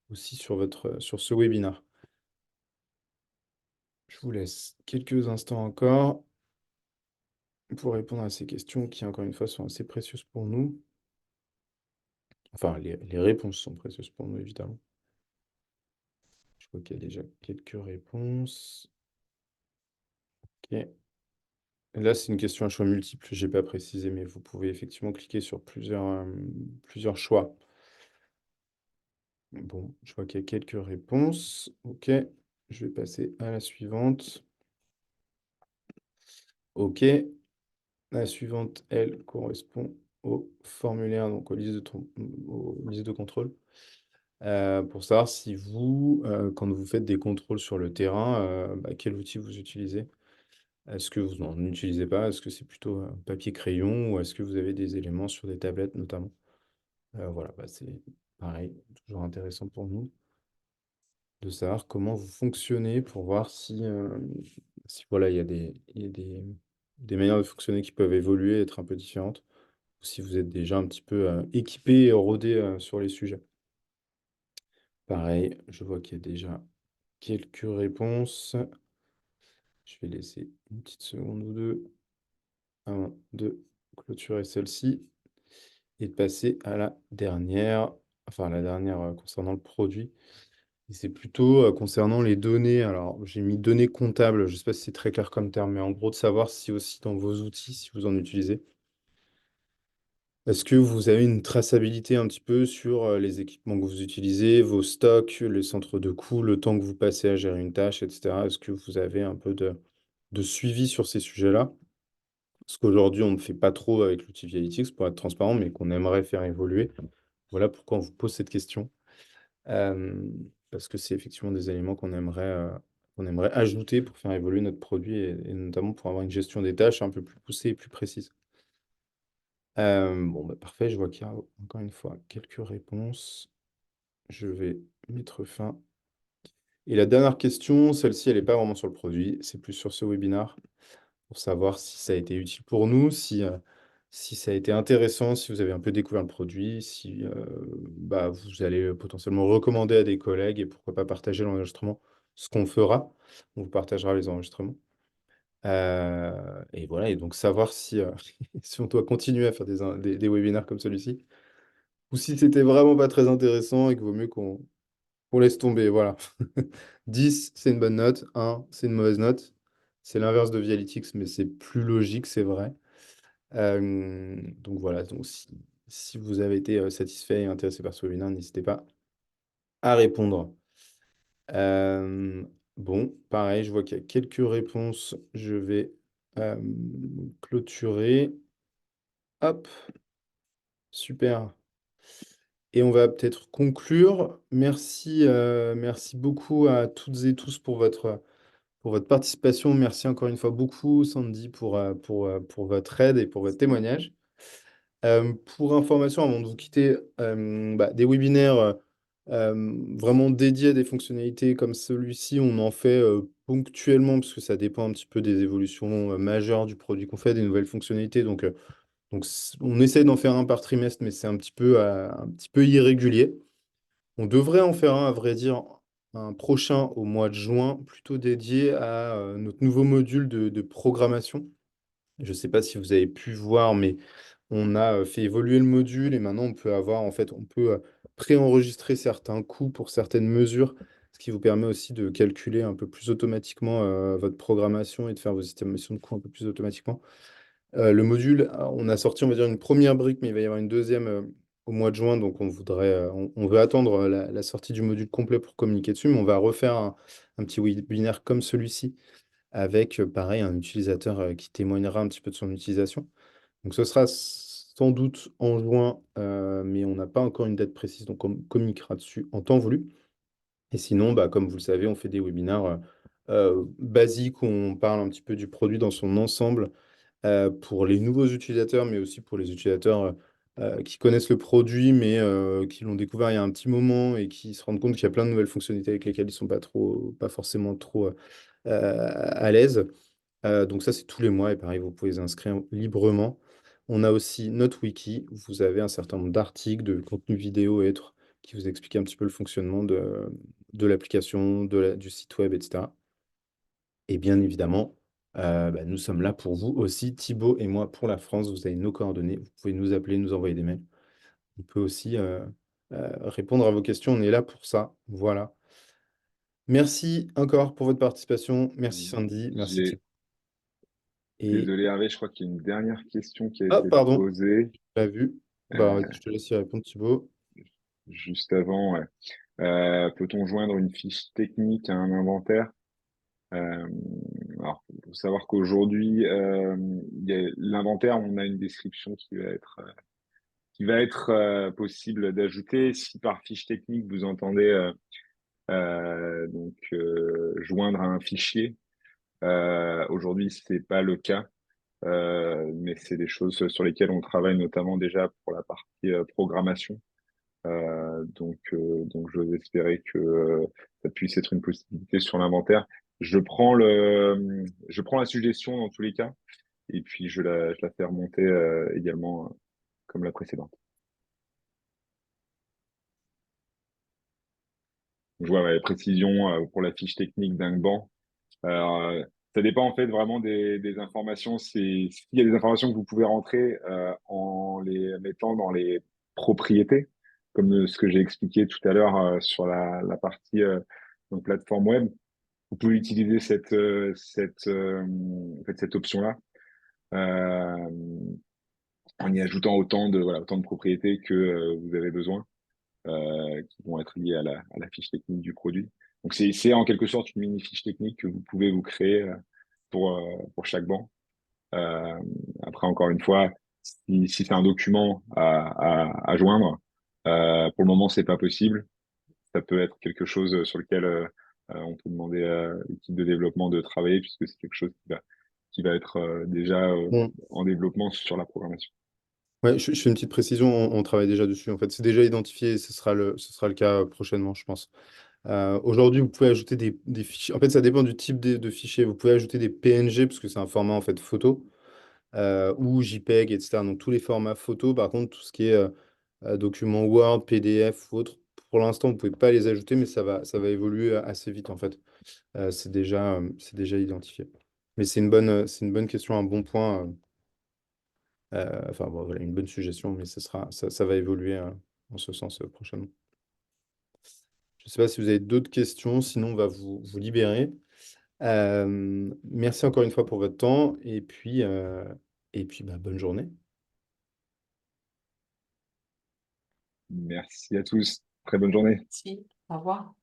aussi sur ce webinaire. Je vous laisse quelques instants encore pour répondre à ces questions qui, encore une fois, sont assez précieuses pour nous. Enfin, les réponses sont précieuses pour nous, évidemment. Je vois qu'il y a déjà quelques réponses. Ok. Là, c'est une question à choix multiple. Je n'ai pas précisé, mais vous pouvez effectivement cliquer sur plusieurs choix. Bon, je vois qu'il y a quelques réponses. Ok. Je vais passer à la suivante. Ok. La suivante, elle, correspond au formulaire, donc aux listes de contrôle. Pour savoir si vous, quand vous faites des contrôles sur le terrain, quel outil vous utilisez. Est-ce que vous n'en utilisez pas? Est-ce que c'est plutôt papier-crayon ou est-ce que vous avez des éléments sur des tablettes notamment? Voilà, c'est pareil, toujours intéressant pour nous de savoir comment vous fonctionnez pour voir si voilà, il y a des manières de fonctionner qui peuvent évoluer, être un peu différentes, ou si vous êtes déjà un petit peu équipé et rodé sur les sujets. Pareil, je vois qu'il y a déjà quelques réponses. Je vais laisser une petite seconde ou deux avant de clôturer celle-ci et de passer à la dernière, enfin la dernière concernant le produit. Et c'est plutôt concernant les données. Alors, j'ai mis données comptables, je ne sais pas si c'est très clair comme terme, mais en gros, de savoir si aussi dans vos outils, si vous en utilisez, est-ce que vous avez une traçabilité un petit peu sur les équipements que vous utilisez, vos stocks, les centres de coûts, le temps que vous passez à gérer une tâche, etc. Est-ce que vous avez un peu de suivi sur ces sujets-là? Ce qu'aujourd'hui, on ne fait pas trop avec l'outil Vialytics, pour être transparent, mais qu'on aimerait faire évoluer. Voilà pourquoi on vous pose cette question. Euh, Parce que c'est effectivement des éléments qu'on aimerait ajouter pour faire évoluer notre produit et notamment pour avoir une gestion des tâches un peu plus poussée et plus précise. Bon, bah, parfait, je vois qu'il y a encore une fois quelques réponses. Je vais mettre fin. Et la dernière question, celle-ci, elle n'est pas vraiment sur le produit, c'est plus sur ce webinaire pour savoir si ça a été utile pour nous, si ça a été intéressant, si vous avez un peu découvert le produit, si bah, vous allez potentiellement recommander à des collègues et pourquoi pas partager l'enregistrement, ce qu'on fera. On vous partagera les enregistrements. Et voilà, et donc savoir si, si on doit continuer à faire des webinaires comme celui-ci, ou si c'était vraiment pas très intéressant et qu'il vaut mieux qu'on laisse tomber. Voilà. 10, c'est une bonne note. 1, c'est une mauvaise note. C'est l'inverse de Vialytics, mais c'est plus logique, c'est vrai. Donc voilà, donc si vous avez été satisfait et intéressé par ce webinaire, n'hésitez pas à répondre. Euh, bon, pareil, je vois qu'il y a quelques réponses. Je vais euh, clôturer. Hop, super. Et on va peut-être conclure. Merci, merci beaucoup à toutes et tous pour votre participation. Merci encore une fois beaucoup, Sandy, pour votre aide et pour votre témoignage. Pour information, avant de vous quitter, bah, des webinaires vraiment dédiés à des fonctionnalités comme celui-ci, on en fait ponctuellement parce que ça dépend un petit peu des évolutions majeures du produit qu'on fait, des nouvelles fonctionnalités. Donc on essaie d'en faire un par trimestre, mais c'est un petit peu irrégulier. On devrait en faire un, à vrai dire, un prochain au mois de juin, plutôt dédié à notre nouveau module de programmation. Je ne sais pas si vous avez pu voir, mais on a fait évoluer le module et maintenant on peut avoir, en fait, on peut préenregistrer certains coûts pour certaines mesures, ce qui vous permet aussi de calculer un peu plus automatiquement votre programmation et de faire vos estimations de coûts un peu plus automatiquement. Le module, on a sorti, on va dire, une première brique, mais il va y avoir une deuxième au mois de juin, donc on veut attendre la sortie du module complet pour communiquer dessus, mais on va refaire un petit webinaire comme celui-ci avec, pareil, un utilisateur qui témoignera un petit peu de son utilisation. Donc ce sera sans doute en juin, mais on n'a pas encore une date précise, donc on communiquera dessus en temps voulu. Et sinon, bah, comme vous le savez, on fait des webinaires basiques où on parle un petit peu du produit dans son ensemble pour les nouveaux utilisateurs, mais aussi pour les utilisateurs qui connaissent le produit, mais qui l'ont découvert il y a un petit moment et qui se rendent compte qu'il y a plein de nouvelles fonctionnalités avec lesquelles ils ne sont pas forcément trop à l'aise. Donc ça, c'est tous les mois et pareil, vous pouvez vous inscrire librement. On a aussi notre wiki, où vous avez un certain nombre d'articles, de contenus vidéo et autres qui vous expliquent un petit peu le fonctionnement de l'application, du site web, etc. Et bien évidemment, bah, nous sommes là pour vous aussi, Thibaut et moi, pour la France. Vous avez nos coordonnées, vous pouvez nous appeler, nous envoyer des mails. On peut aussi répondre à vos questions, on est là pour ça. Voilà. Merci encore pour votre participation. Merci Sandy, merci J'ai Thibaut. Et Désolé Hervé, je crois qu'il y a une dernière question qui a ah, été pardon, posée pas vu. Bah, euh, je te laisse y répondre, Thibaut. juste avant. Ouais. Peut-on joindre une fiche technique à un inventaire? Euh, alors, faut savoir qu'aujourd'hui, l'inventaire, on a une description qui va être possible d'ajouter. Si par fiche technique vous entendez joindre à un fichier, aujourd'hui c'est pas le cas. Mais c'est des choses sur lesquelles on travaille notamment déjà pour la partie programmation. Donc, j'ose espérer que ça puisse être une possibilité sur l'inventaire. Je prends la suggestion dans tous les cas, et puis je la fais remonter également comme la précédente. Je vois ouais, précision pour la fiche technique d'Ingban. Alors, ça dépend en fait vraiment des informations. S'il y a des informations que vous pouvez rentrer en les mettant dans les propriétés, comme ce que j'ai expliqué tout à l'heure sur la partie donc plateforme web, vous pouvez utiliser en fait, cette option-là euh, en y ajoutant autant de propriétés que vous avez besoin, qui vont être liées à la fiche technique du produit. Donc c'est en quelque sorte une mini fiche technique que vous pouvez vous créer pour chaque banc. Euh, Après, encore une fois, si c'est un document à joindre, pour le moment, c'est pas possible. Ça peut être quelque chose sur lequel on peut demander à l'équipe de développement de travailler, puisque c'est quelque chose qui va être déjà Bon, en développement sur la programmation. ouais, je fais une petite précision, on travaille déjà dessus. En fait, c'est déjà identifié et ce sera le cas prochainement, je pense. Aujourd'hui, vous pouvez ajouter des fichiers. En fait, ça dépend du type de fichier. Vous pouvez ajouter des PNG, parce que c'est un format en fait photo, ou JPEG, etc. Donc tous les formats photo. Par contre, tout ce qui est document Word, PDF ou autre, pour l'instant, vous pouvez pas les ajouter, mais ça va évoluer assez vite en fait. C'est déjà identifié. Mais c'est une bonne question, un bon point. Enfin, bon, voilà, une bonne suggestion, mais ça va évoluer en ce sens prochainement. Je ne sais pas si vous avez d'autres questions, sinon on va vous libérer. Merci encore une fois pour votre temps et puis bah, bonne journée. Merci à tous. Très bonne journée. Si, au revoir.